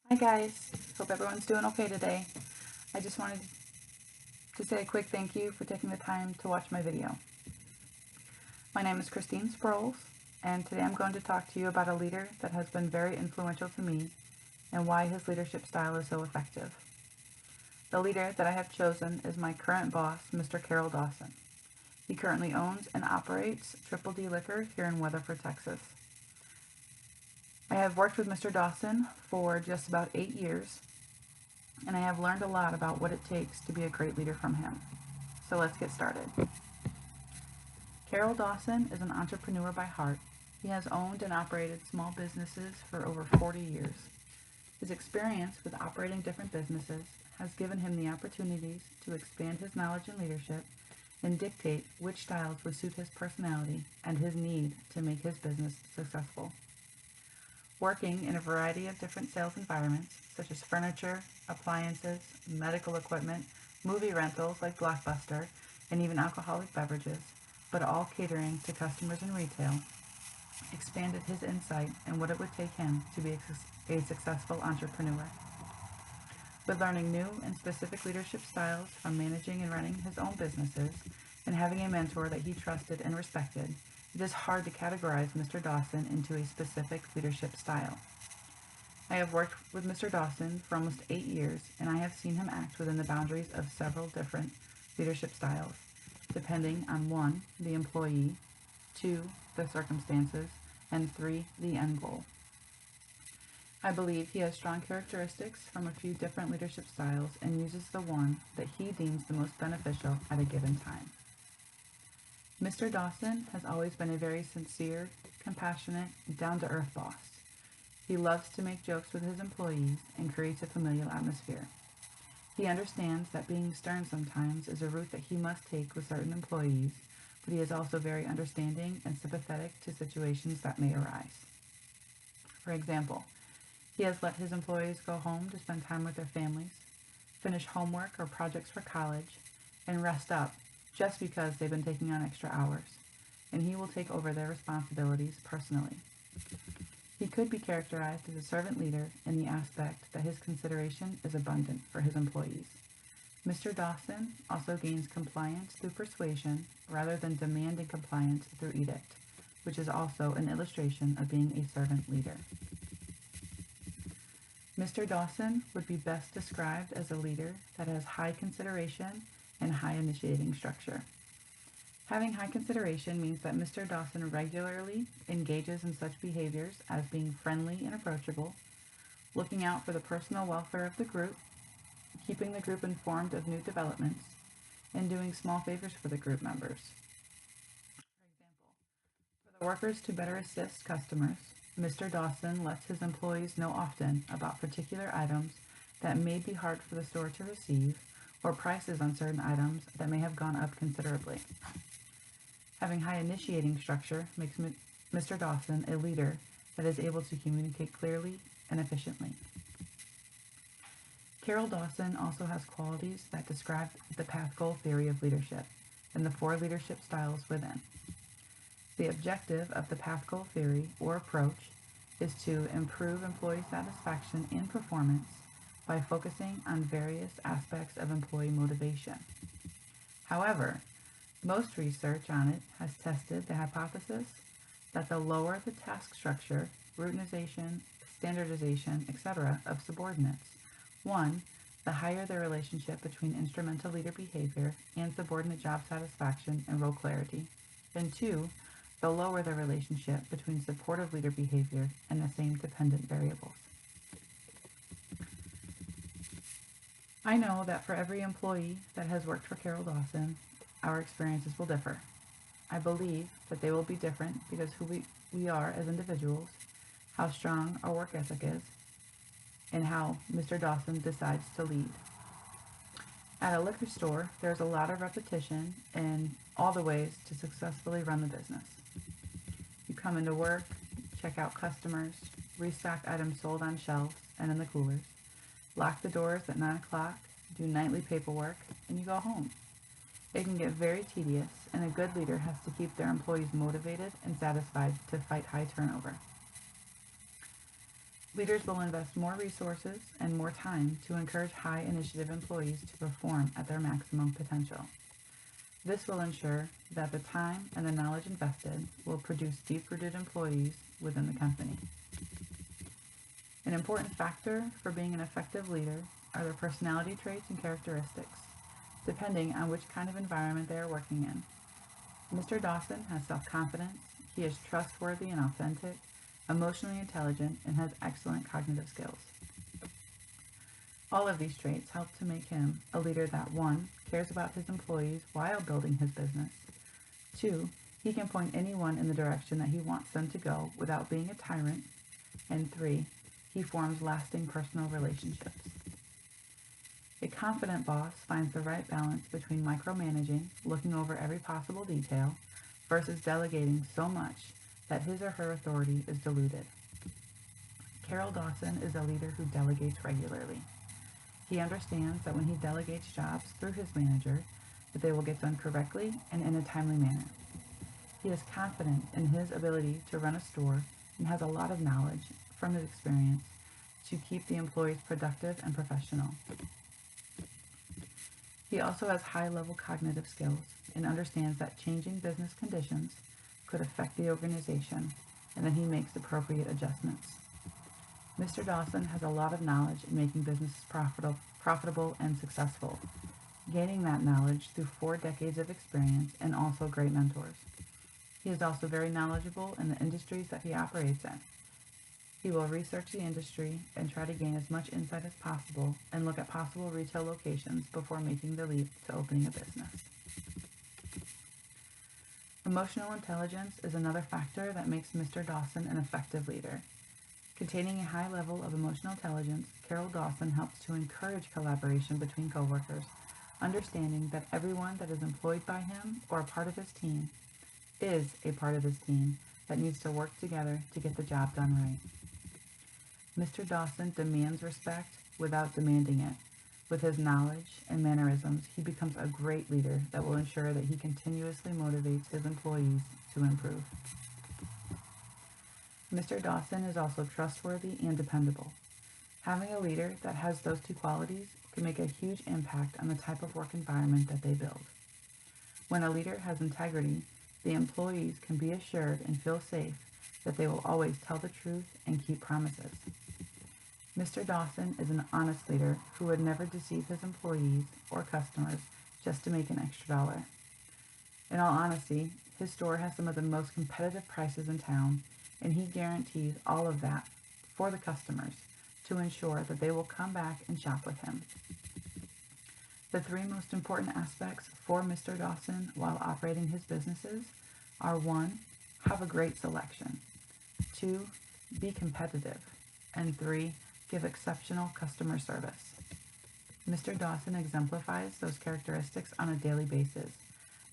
Hi guys, hope everyone's doing okay today. I just wanted to say a quick thank you for taking the time to watch my video. My name is Christine Sproles, and today I'm going to talk to you about a leader that has been very influential to me and why his leadership style is so effective. The leader that I have chosen is my current boss, Mr. Carroll Dawson. He currently owns and operates Triple D Liquor here in Weatherford, Texas. I have worked with Mr. Dawson for just about 8 years, and I have learned a lot about what it takes to be a great leader from him. So let's get started. Carroll Dawson is an entrepreneur by heart. He has owned and operated small businesses for over 40 years. His experience with operating different businesses has given him the opportunities to expand his knowledge and leadership and dictate which styles would suit his personality and his need to make his business successful. Working in a variety of different sales environments, such as furniture, appliances, medical equipment, movie rentals like Blockbuster, and even alcoholic beverages, but all catering to customers in retail, expanded his insight in what it would take him to be a successful entrepreneur. With learning new and specific leadership styles from managing and running his own businesses and having a mentor that he trusted and respected, it is hard to categorize Mr. Dawson into a specific leadership style. I have worked with Mr. Dawson for almost 8 years, and I have seen him act within the boundaries of several different leadership styles, depending on 1, the employee, 2, the circumstances, and 3, the end goal. I believe he has strong characteristics from a few different leadership styles and uses the one that he deems the most beneficial at a given time. Mr. Dawson has always been a very sincere, compassionate, down-to-earth boss. He loves to make jokes with his employees and creates a familial atmosphere. He understands that being stern sometimes is a route that he must take with certain employees, but he is also very understanding and sympathetic to situations that may arise. For example, he has let his employees go home to spend time with their families, finish homework or projects for college, and rest up just because they've been taking on extra hours, and he will take over their responsibilities personally. He could be characterized as a servant leader in the aspect that his consideration is abundant for his employees. Mr. Dawson also gains compliance through persuasion rather than demanding compliance through edict, which is also an illustration of being a servant leader. Mr. Dawson would be best described as a leader that has high consideration and high initiating structure. Having high consideration means that Mr. Dawson regularly engages in such behaviors as being friendly and approachable, looking out for the personal welfare of the group, keeping the group informed of new developments, and doing small favors for the group members. For example, for the workers to better assist customers, Mr. Dawson lets his employees know often about particular items that may be hard for the store to receive or prices on certain items that may have gone up considerably. Having high initiating structure makes Mr. Dawson a leader that is able to communicate clearly and efficiently. Carroll Dawson also has qualities that describe the path-goal theory of leadership and the 4 leadership styles within. The objective of the path-goal theory or approach is to improve employee satisfaction and performance by focusing on various aspects of employee motivation. However, most research on it has tested the hypothesis that the lower the task structure, routinization, standardization, etc. of subordinates, 1, the higher the relationship between instrumental leader behavior and subordinate job satisfaction and role clarity, and 2, the lower the relationship between supportive leader behavior and the same dependent variables. I know that for every employee that has worked for Carroll Dawson, our experiences will differ. I believe that they will be different because who we are as individuals, how strong our work ethic is, and how Mr. Dawson decides to lead. At a liquor store, there's a lot of repetition in all the ways to successfully run the business. You come into work, check out customers, restock items sold on shelves and in the coolers, lock the doors at 9 o'clock, do nightly paperwork, and you go home. It can get very tedious, and a good leader has to keep their employees motivated and satisfied to fight high turnover. Leaders will invest more resources and more time to encourage high initiative employees to perform at their maximum potential. This will ensure that the time and the knowledge invested will produce deep-rooted employees within the company. An important factor for being an effective leader are their personality traits and characteristics, depending on which kind of environment they are working in. Mr. Dawson has self-confidence, he is trustworthy and authentic, emotionally intelligent, and has excellent cognitive skills. All of these traits help to make him a leader that 1. Cares about his employees while building his business. 2. He can point anyone in the direction that he wants them to go without being a tyrant. And 3. He forms lasting personal relationships. A confident boss finds the right balance between micromanaging, looking over every possible detail, versus delegating so much that his or her authority is diluted. Carol Dawson is a leader who delegates regularly. He understands that when he delegates jobs through his manager, that they will get done correctly and in a timely manner. He is confident in his ability to run a store and has a lot of knowledge from his experience to keep the employees productive and professional. He also has high-level cognitive skills and understands that changing business conditions could affect the organization and that he makes appropriate adjustments. Mr. Dawson has a lot of knowledge in making businesses profitable and successful, gaining that knowledge through 4 decades of experience and also great mentors. He is also very knowledgeable in the industries that he operates in. He will research the industry and try to gain as much insight as possible and look at possible retail locations before making the leap to opening a business. Emotional intelligence is another factor that makes Mr. Dawson an effective leader. Containing a high level of emotional intelligence, Carol Dawson helps to encourage collaboration between coworkers, understanding that everyone that is employed by him or a part of his team is a part of his team that needs to work together to get the job done right. Mr. Dawson demands respect without demanding it. With his knowledge and mannerisms, he becomes a great leader that will ensure that he continuously motivates his employees to improve. Mr. Dawson is also trustworthy and dependable. Having a leader that has those 2 qualities can make a huge impact on the type of work environment that they build. When a leader has integrity, the employees can be assured and feel safe that they will always tell the truth and keep promises. Mr. Dawson is an honest leader who would never deceive his employees or customers just to make an extra dollar. In all honesty, his store has some of the most competitive prices in town, and he guarantees all of that for the customers to ensure that they will come back and shop with him. The 3 most important aspects for Mr. Dawson while operating his businesses are 1. Have a great selection. 2. Be competitive. And 3. Give exceptional customer service. Mr. Dawson exemplifies those characteristics on a daily basis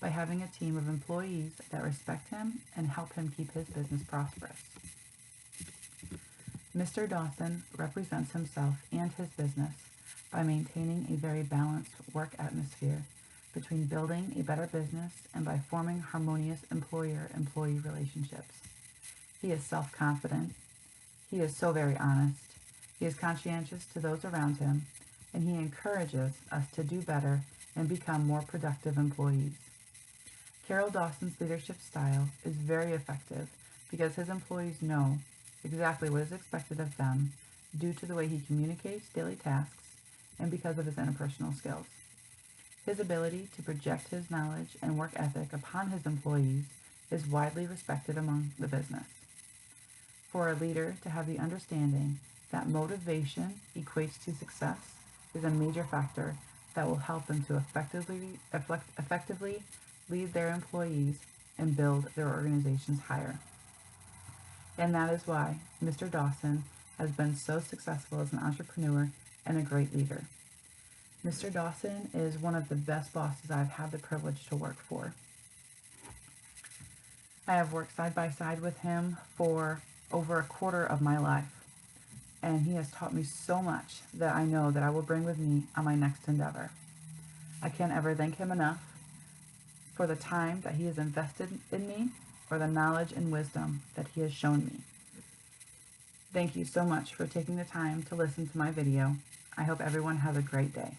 by having a team of employees that respect him and help him keep his business prosperous. Mr. Dawson represents himself and his business by maintaining a very balanced work atmosphere between building a better business and by forming harmonious employer-employee relationships. He is self-confident. He is so very honest. He is conscientious to those around him, and he encourages us to do better and become more productive employees. Carol Dawson's leadership style is very effective because his employees know exactly what is expected of them due to the way he communicates daily tasks and because of his interpersonal skills. His ability to project his knowledge and work ethic upon his employees is widely respected among the business. For a leader to have the understanding that motivation equates to success is a major factor that will help them to effectively lead their employees and build their organizations higher. And that is why Mr. Dawson has been so successful as an entrepreneur and a great leader. Mr. Dawson is one of the best bosses I've had the privilege to work for. I have worked side by side with him for over a quarter of my life, and he has taught me so much that I know that I will bring with me on my next endeavor. I can't ever thank him enough for the time that he has invested in me or the knowledge and wisdom that he has shown me. Thank you so much for taking the time to listen to my video. I hope everyone has a great day.